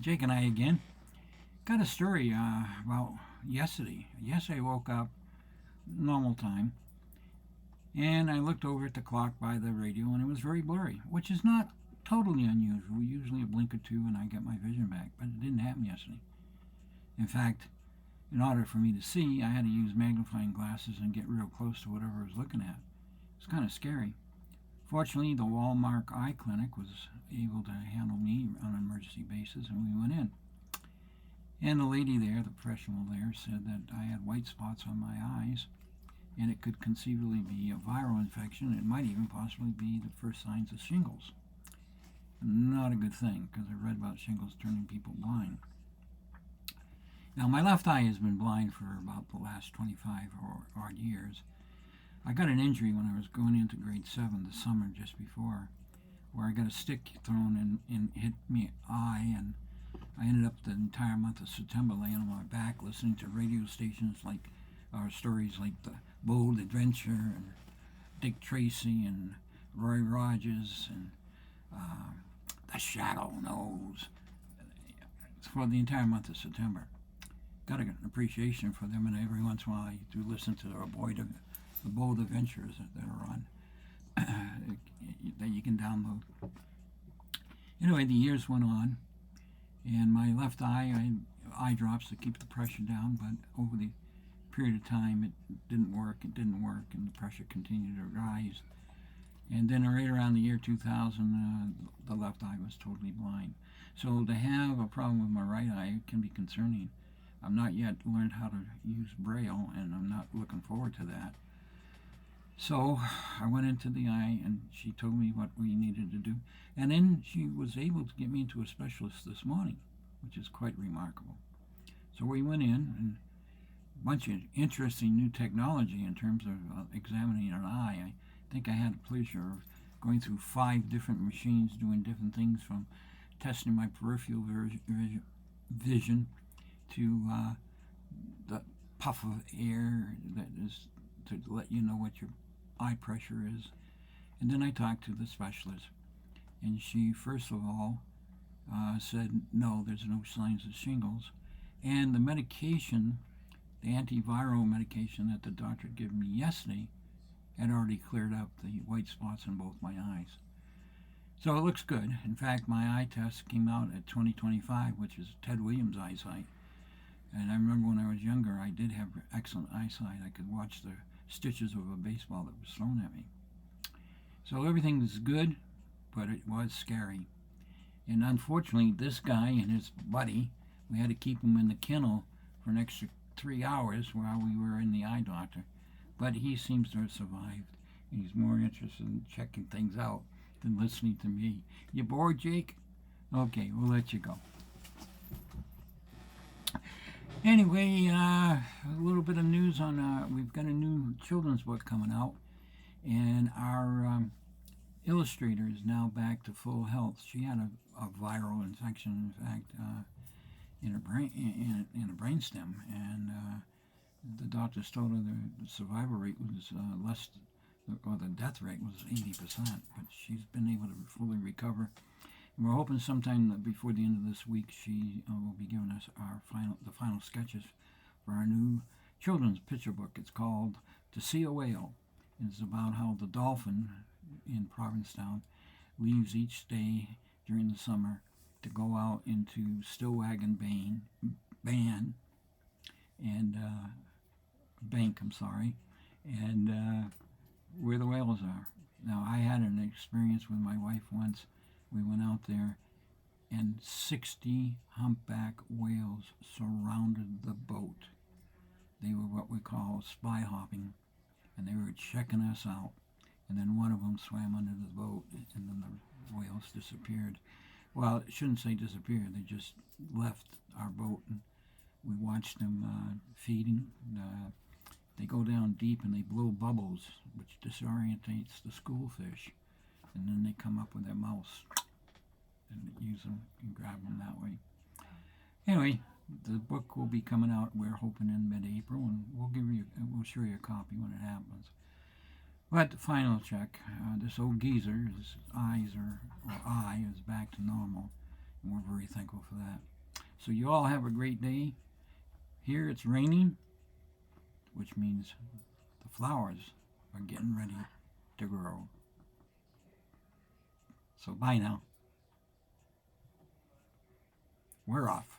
Jake and I again. Got a story about yesterday. Yesterday I woke up normal time and I looked over at the clock by the radio and it was very blurry, which is not totally unusual. Usually a blink or two and I get my vision back, but it didn't happen yesterday. In fact, in order for me to see, I had to use magnifying glasses and get real close to whatever I was looking at. It's kind of scary. Fortunately, the Walmart Eye Clinic was able to handle me on an emergency basis, and we went in. And the lady there, the professional there, said that I had white spots on my eyes, and it could conceivably be a viral infection. It might even possibly be the first signs of shingles. Not a good thing, because I read about shingles turning people blind. Now, my left eye has been blind for about the last 25 or odd years. I got an injury when I was going into grade 7 the summer just before, where I got a stick thrown and hit me eye, and I ended up the entire month of September laying on my back listening to radio stations like stories like The Bold Adventure and Dick Tracy and Roy Rogers and The Shadow Knows for the entire month of September. Got an appreciation for them, and every once in a while I do listen to the Bold Adventures that are on that you can download. Anyway, the years went on, and my left eye drops to keep the pressure down, but over the period of time it didn't work, and the pressure continued to rise. And then right around the year 2000, the left eye was totally blind. So to have a problem with my right eye can be concerning. I've not yet learned how to use Braille, and I'm not looking forward to that. So I went into the eye, and she told me what we needed to do. And then she was able to get me into a specialist this morning, which is quite remarkable. So we went in, and a bunch of interesting new technology in terms of examining an eye. I think I had the pleasure of going through 5 different machines doing different things, from testing my peripheral vision to the puff of air that is to let you know what your eye pressure is. And then I talked to the specialist, and she first of all said no, there's no signs of shingles, and the medication, the antiviral medication that the doctor had given me yesterday, had already cleared up the white spots in both my eyes. So it looks good. In fact, my eye test came out at 20/25, which is Ted Williams' eyesight. And I remember when I was younger, I did have excellent eyesight. I could watch the stitches of a baseball that was thrown at me. So everything was good, but it was scary. And unfortunately, this guy and his buddy, we had to keep him in the kennel for an extra 3 hours while we were in the eye doctor. But he seems to have survived. He's more interested in checking things out than listening to me. You bored, Jake? Okay, we'll let you go. Anyway, a little bit of news on we've got a new children's book coming out, and our illustrator is now back to full health. She had a viral infection, in fact, in her brain, in a brainstem, and the doctors told her the survival rate was less, or the death rate was 80%, but she's been able to fully recover. And we're hoping sometime before the end of this week she will be giving us the final sketches for our new children's picture book. It's called To See a Whale. It's about how the dolphin in Provincetown leaves each day during the summer to go out into Stillwagon Bank, and where the whales are. Now, I had an experience with my wife once. We went out there, and 60 humpback whales surrounded the boat. They were what we call spy hopping, and they were checking us out. And then one of them swam under the boat, and then the whales disappeared. Well, I shouldn't say disappeared. They just left our boat, and we watched them feeding. They go down deep, and they blow bubbles, which disorientates the schoolfish. And then they come up with their mouths and use them and grab them that way. Anyway, the book will be coming out, we're hoping, in mid-April, and we'll show you a copy when it happens. But the final check, this old geezer, his eye is back to normal, and we're very thankful for that. So you all have a great day. Here it's raining, which means the flowers are getting ready to grow. So bye now. We're off.